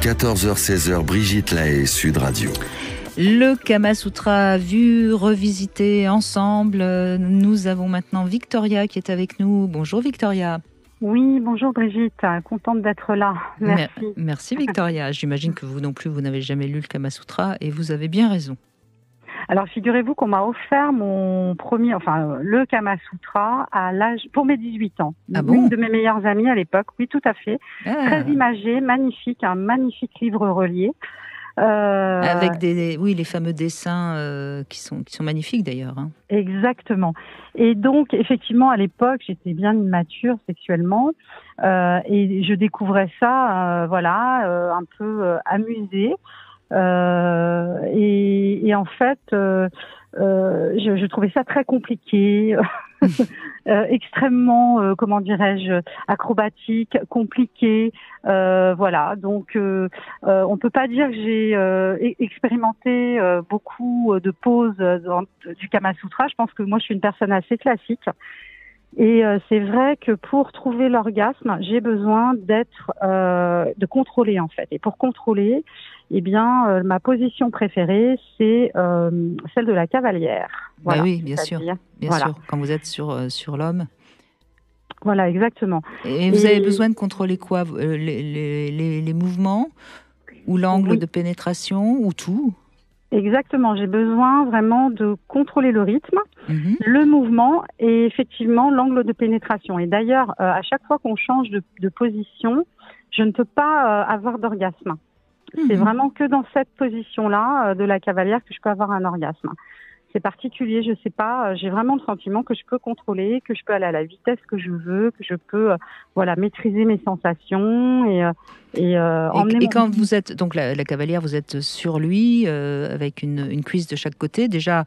14h-16h, Brigitte Lahaie, Sud Radio. Le Kama Sutra vu, revisité ensemble. Nous avons maintenant Victoria qui est avec nous. Bonjour Victoria. Oui, bonjour Brigitte, contente d'être là. Merci. Merci Victoria. J'imagine que vous non plus, vous n'avez jamais lu le Kama Sutra et vous avez bien raison. Alors figurez-vous qu'on m'a offert le Kama Sutra pour mes 18 ans. Ah bon ? Une de mes meilleures amies à l'époque, oui tout à fait. Très imagé, magnifique, un magnifique livre relié. Avec les fameux dessins qui sont magnifiques d'ailleurs. Hein. Exactement. Et donc, effectivement, à l'époque, j'étais bien immature sexuellement et je découvrais ça, un peu amusée. Et en fait, je trouvais ça très compliqué, extrêmement, acrobatique, compliqué. Donc on peut pas dire que j'ai expérimenté beaucoup de poses du Kama Sutra. Je pense que moi, je suis une personne assez classique. Et c'est vrai que pour trouver l'orgasme, j'ai besoin de contrôler en fait. Et pour contrôler, ma position préférée, c'est celle de la cavalière. Voilà, oui, bien sûr. Quand vous êtes sur l'homme. Voilà, exactement. Et vous avez besoin de contrôler quoi ? Les mouvements ou l'angle de pénétration ou tout ? Exactement, j'ai besoin vraiment de contrôler le rythme, le mouvement et effectivement l'angle de pénétration. Et d'ailleurs, à chaque fois qu'on change de position, je ne peux pas avoir d'orgasme. C'est vraiment que dans cette position-là de la cavalière que je peux avoir un orgasme. C'est particulier, je sais pas. J'ai vraiment le sentiment que je peux contrôler, que je peux aller à la vitesse que je veux, que je peux maîtriser mes sensations et quand vous êtes donc la cavalière, vous êtes sur lui avec une cuisse de chaque côté déjà.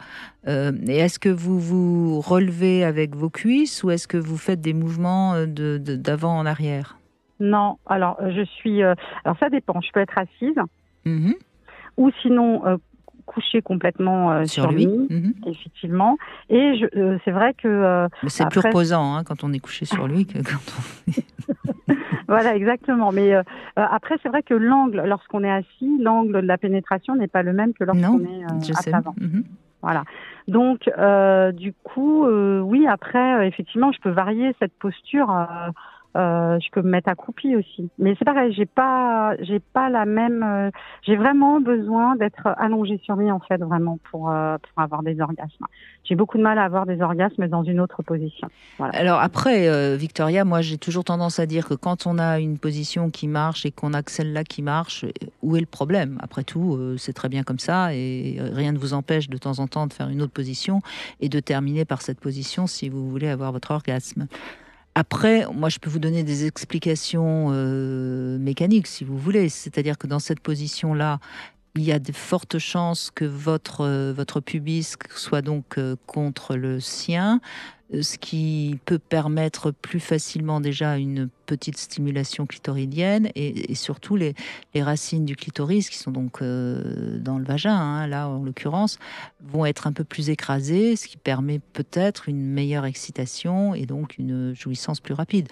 Et est-ce que vous vous relevez avec vos cuisses ou est-ce que vous faites des mouvements d'avant en arrière ? Non, alors je suis. Alors ça dépend. Je peux être assise ou sinon coucher complètement sur lui, effectivement. Et c'est vrai que. Mais c'est plus reposant quand on est couché sur lui que quand on. Voilà, exactement. Mais après, c'est vrai que lorsqu'on est assis, l'angle de la pénétration n'est pas le même que lorsqu'on est à plat ventre. Voilà. Donc, du coup, oui. Après, effectivement, je peux varier cette posture. Je peux me mettre accroupie aussi, mais c'est pareil. J'ai pas la même. J'ai vraiment besoin d'être allongée sur lui en fait, vraiment pour avoir des orgasmes. J'ai beaucoup de mal à avoir des orgasmes dans une autre position. Voilà. Alors après, Victoria, moi j'ai toujours tendance à dire que quand on a une position qui marche et qu'on a que celle-là qui marche, où est le problème ? Après tout, c'est très bien comme ça et rien ne vous empêche de temps en temps de faire une autre position et de terminer par cette position si vous voulez avoir votre orgasme. Après, moi, je peux vous donner des explications mécaniques, si vous voulez. C'est-à-dire que dans cette position-là, il y a de fortes chances que votre pubis soit donc contre le sien, ce qui peut permettre plus facilement déjà une petite stimulation clitoridienne et surtout les racines du clitoris qui sont donc dans le vagin, là en l'occurrence, vont être un peu plus écrasées, ce qui permet peut-être une meilleure excitation et donc une jouissance plus rapide.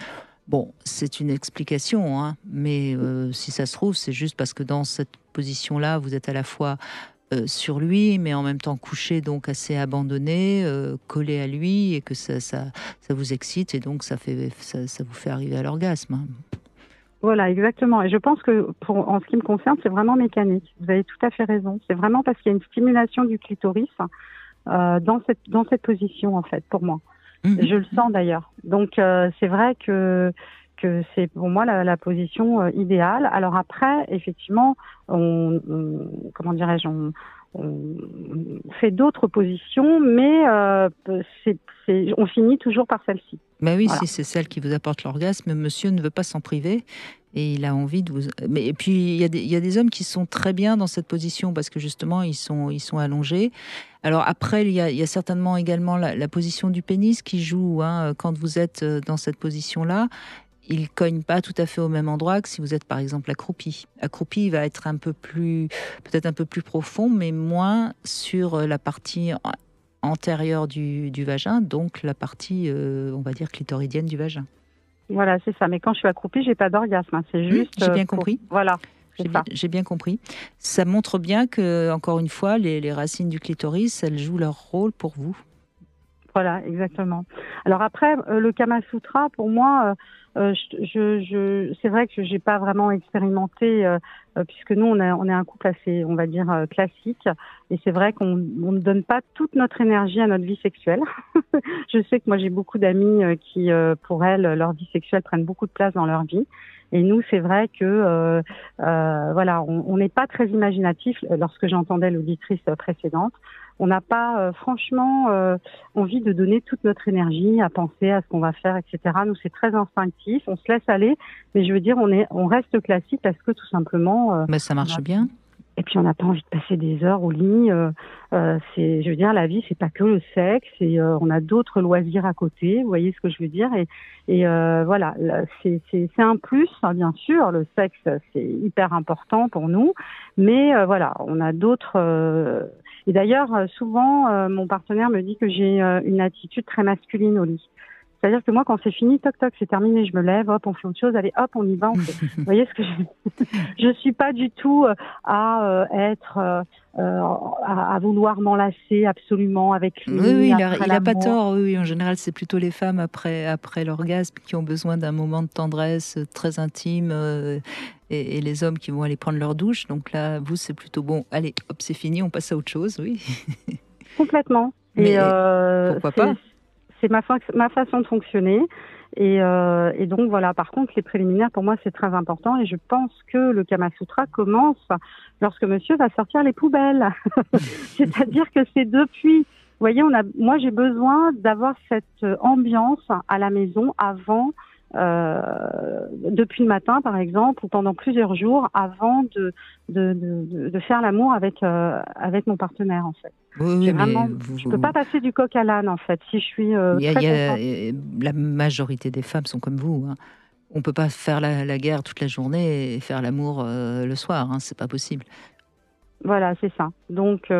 Bon, c'est une explication, mais si ça se trouve, c'est juste parce que dans cette position-là, vous êtes à la fois sur lui, mais en même temps couché, donc assez abandonné, collé à lui, et que ça vous excite, et donc ça vous fait arriver à l'orgasme. Voilà, exactement. Et je pense que en ce qui me concerne, c'est vraiment mécanique. Vous avez tout à fait raison. C'est vraiment parce qu'il y a une stimulation du clitoris dans cette position, en fait, pour moi. Je le sens d'ailleurs. Donc c'est vrai que c'est pour moi la position idéale. Alors après, effectivement, on fait d'autres positions, mais on finit toujours par celle-ci. Ben oui, voilà. Si c'est celle qui vous apporte l'orgasme, monsieur ne veut pas s'en priver. Et il a envie de vous. Mais et puis il y a des hommes qui sont très bien dans cette position parce que justement ils sont allongés. Alors après il y a certainement également la position du pénis qui joue. Quand vous êtes dans cette position-là, il cogne pas tout à fait au même endroit que si vous êtes par exemple accroupi. Accroupi, il va être peut-être un peu plus profond, mais moins sur la partie antérieure du vagin, donc la partie on va dire clitoridienne du vagin. Voilà, c'est ça. Mais quand je suis accroupie, j'ai pas d'orgasme. C'est juste. J'ai bien compris. Voilà. J'ai bien compris. Ça montre bien que, encore une fois, les racines du clitoris, elles jouent leur rôle pour vous. Voilà, exactement. Alors après, le Kama Sutra, pour moi, c'est vrai que j'ai pas vraiment expérimenté, puisque nous, on est un couple assez, on va dire, classique. Et c'est vrai qu'on ne donne pas toute notre énergie à notre vie sexuelle. Je sais que moi, j'ai beaucoup d'amis qui, pour elles, leur vie sexuelle prennent beaucoup de place dans leur vie. Et nous, c'est vrai que voilà, on n'est pas très imaginatif. Lorsque j'entendais l'auditrice précédente, on n'a pas franchement envie de donner toute notre énergie à penser à ce qu'on va faire, etc. Nous, c'est très instinctif. On se laisse aller, mais je veux dire, on reste classique parce que tout simplement. Mais ça marche bien. Et puis on n'a pas envie de passer des heures au lit. Je veux dire, la vie, c'est pas que le sexe. Et on a d'autres loisirs à côté. Vous voyez ce que je veux dire. Et voilà, c'est un plus, hein, bien sûr. Le sexe, c'est hyper important pour nous. Mais voilà, on a d'autres. Et d'ailleurs, souvent, mon partenaire me dit que j'ai une attitude très masculine au lit. C'est-à-dire que moi, quand c'est fini, toc toc, c'est terminé, je me lève, hop, on fait autre chose, allez, hop, on y va. Vous voyez ce que je suis pas du tout à vouloir m'enlacer absolument avec lui. Oui, il a pas tort. Oui, en général, c'est plutôt les femmes après l'orgasme qui ont besoin d'un moment de tendresse très intime. Et les hommes qui vont aller prendre leur douche. Donc là, vous, c'est plutôt bon. Allez, hop, c'est fini, on passe à autre chose, oui. Complètement. Mais pourquoi pas? C'est ma façon de fonctionner. Et donc, voilà. Par contre, les préliminaires, pour moi, c'est très important. Et je pense que le Kama Sutra commence lorsque monsieur va sortir les poubelles. C'est-à-dire que c'est depuis... Vous voyez, moi, j'ai besoin d'avoir cette ambiance à la maison avant... depuis le matin, par exemple, ou pendant plusieurs jours avant de faire l'amour avec mon partenaire, en fait. Oui, vraiment, je peux pas passer du coq à l'âne, en fait. Si je suis la majorité des femmes sont comme vous. Hein. On peut pas faire la guerre toute la journée et faire l'amour le soir. Hein, c'est pas possible. Voilà, c'est ça. Donc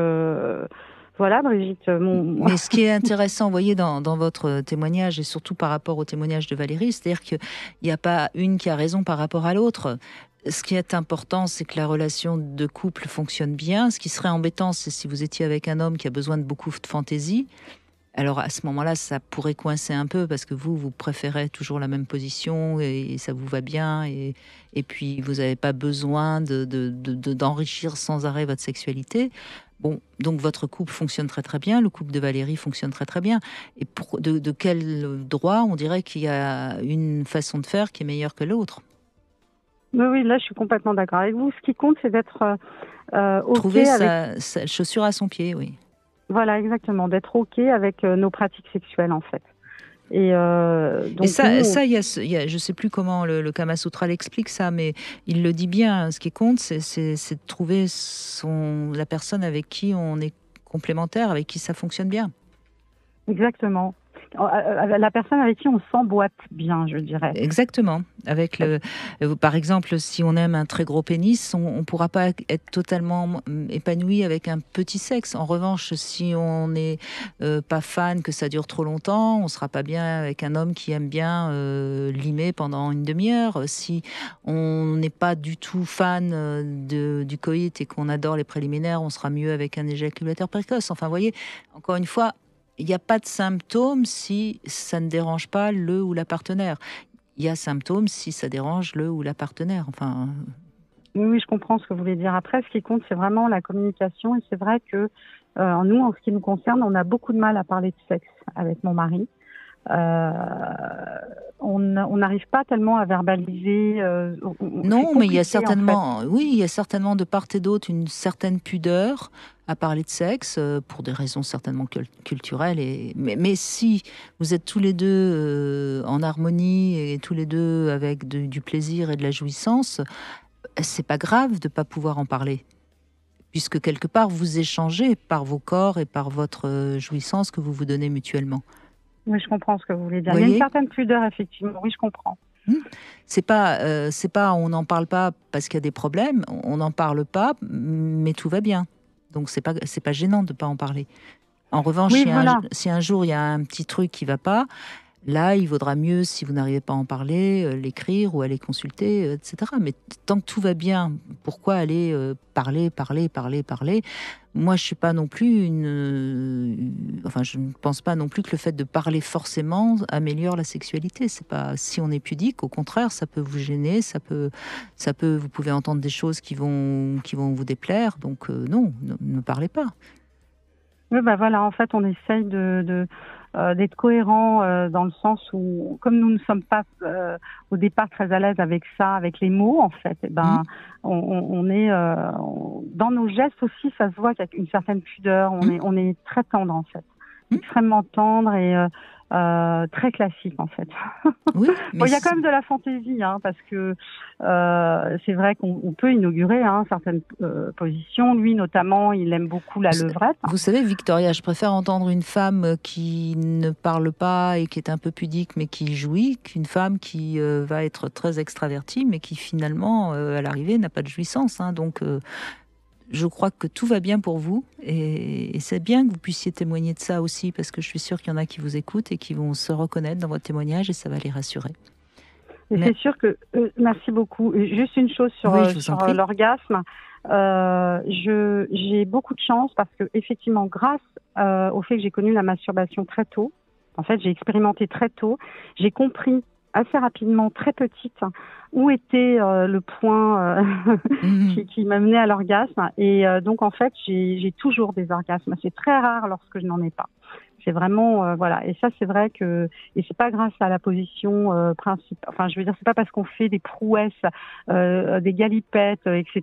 voilà, Brigitte. Mais ce qui est intéressant, vous voyez, dans votre témoignage, et surtout par rapport au témoignage de Valérie, c'est-à-dire qu'il n'y a pas une qui a raison par rapport à l'autre. Ce qui est important, c'est que la relation de couple fonctionne bien. Ce qui serait embêtant, c'est si vous étiez avec un homme qui a besoin de beaucoup de fantaisie. Alors à ce moment-là, ça pourrait coincer un peu parce que vous préférez toujours la même position et ça vous va bien. Et puis, vous n'avez pas besoin d'enrichir sans arrêt votre sexualité. Bon, donc votre couple fonctionne très très bien, le couple de Valérie fonctionne très très bien. Et de quel droit on dirait qu'il y a une façon de faire qui est meilleure que l'autre? Oui, là je suis complètement d'accord avec vous. Ce qui compte, c'est d'être trouver sa chaussure à son pied, oui. Voilà, exactement, d'être OK avec nos pratiques sexuelles en fait. Et ça, je sais plus comment le Kama Sutra l'explique ça, mais il le dit bien. Ce qui compte, c'est de trouver la personne avec qui on est complémentaire, avec qui ça fonctionne bien. Exactement. La personne avec qui on s'emboîte bien, je dirais. Exactement. Par exemple, si on aime un très gros pénis, on ne pourra pas être totalement épanoui avec un petit sexe. En revanche, si on n'est pas fan, que ça dure trop longtemps, on ne sera pas bien avec un homme qui aime bien limer pendant une demi-heure. Si on n'est pas du tout fan du coït et qu'on adore les préliminaires, on sera mieux avec un éjaculateur précoce. Enfin, vous voyez, encore une fois, il n'y a pas de symptômes si ça ne dérange pas le ou la partenaire. Il y a symptômes si ça dérange le ou la partenaire. Enfin... Oui, je comprends ce que vous voulez dire. Après, ce qui compte, c'est vraiment la communication. Et c'est vrai que nous, en ce qui nous concerne, on a beaucoup de mal à parler de sexe avec mon mari. On n'arrive pas tellement à verbaliser. Non, mais il y a certainement, oui, il y a certainement de part et d'autre une certaine pudeur à parler de sexe pour des raisons certainement culturelles. Mais si vous êtes tous les deux en harmonie et tous les deux avec du plaisir et de la jouissance, c'est pas grave de pas pouvoir en parler. Puisque quelque part vous échangez par vos corps et par votre jouissance que vous vous donnez mutuellement. Oui, je comprends ce que vous voulez dire. Il y a une certaine pudeur, effectivement. Oui, je comprends. C'est pas, on n'en parle pas parce qu'il y a des problèmes. On n'en parle pas, mais tout va bien. Donc c'est pas gênant de pas en parler. En revanche, si un jour il y a un petit truc qui va pas, Là, il vaudra mieux, si vous n'arrivez pas à en parler, l'écrire ou aller consulter, etc. Mais tant que tout va bien, pourquoi aller parler? Moi, je suis pas non plus enfin, je ne pense pas non plus que le fait de parler forcément améliore la sexualité. C'est pas, si on est pudique, au contraire, ça peut vous gêner, vous pouvez entendre des choses qui vont vous déplaire. Donc non, ne parlez pas. Oui, voilà, en fait, on essaye d'être cohérent dans le sens où, comme nous ne sommes pas au départ très à l'aise avec ça, avec les mots, en fait, on est dans nos gestes aussi, ça se voit qu'il y a une certaine pudeur. On est très tendre, en fait, extrêmement tendre et très classique, en fait. Oui, mais il y a quand même de la fantaisie, parce que c'est vrai qu'on peut inaugurer certaines positions. Lui, notamment, il aime beaucoup la levrette. Vous savez, Victoria, je préfère entendre une femme qui ne parle pas et qui est un peu pudique, mais qui jouit, qu'une femme qui va être très extravertie, mais qui finalement, à l'arrivée, n'a pas de jouissance. Donc, je crois que tout va bien pour vous et c'est bien que vous puissiez témoigner de ça aussi, parce que je suis sûre qu'il y en a qui vous écoutent et qui vont se reconnaître dans votre témoignage et ça va les rassurer. C'est sûr que... merci beaucoup. Juste une chose sur l'orgasme. J'ai beaucoup de chance parce que, effectivement, grâce au fait que j'ai connu la masturbation très tôt, en fait, j'ai expérimenté très tôt, j'ai compris assez rapidement, très petite, où était le point qui m'a mené à l'orgasme. Et donc, en fait, j'ai toujours des orgasmes. C'est très rare lorsque je n'en ai pas. C'est vraiment voilà. Et ça, c'est vrai que c'est pas grâce à la position principale. Enfin, je veux dire, c'est pas parce qu'on fait des prouesses, des galipettes, etc.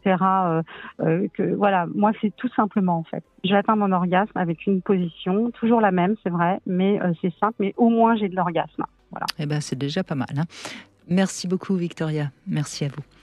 Que voilà. Moi, c'est tout simplement, en fait, j'ai atteint mon orgasme avec une position toujours la même, c'est vrai, mais c'est simple. Mais au moins, j'ai de l'orgasme. Voilà. Eh ben, c'est déjà pas mal. Merci beaucoup, Victoria. Merci à vous.